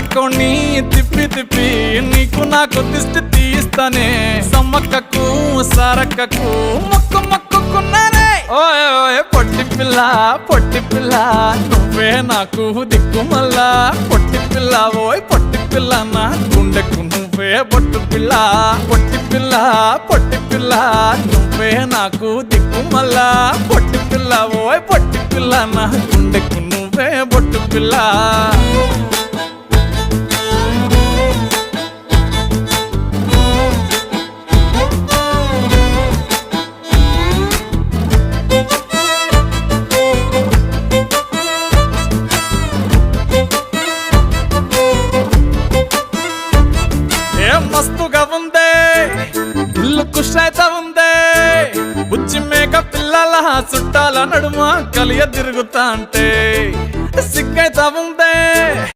పడకోని తిప్పి తిప్పి నీకు నాకు దిష్టి తీస్తానే సమ్మక్కకు సారక్కకు మొక్కు మొక్కుకున్నానే ఓయ్ ఓయ్ పొట్టి పిల్ల నువ్వే నాకు దిక్కుమల్లా పొట్టి పిల్ల ఓయ్ పొట్టి పిల్ల నా గుండెకు నువ్వే బొట్టు పిల్ల పొట్టి పిల్ల నువ్వే నాకు దిక్కుమల్లా పొట్టి పిల్ల ఓయ్ పొట్టి పిల్ల నా గుండెకు నువ్వే బొట్టు పిల్ల మస్తుగా ఉందే ఇల్లు కుషైత ఉందే బుచ్చి మేక పిల్లల చుట్టాల నడుమ కలియ తిరుగుతా అంటే సిగ్గైతా ఉందే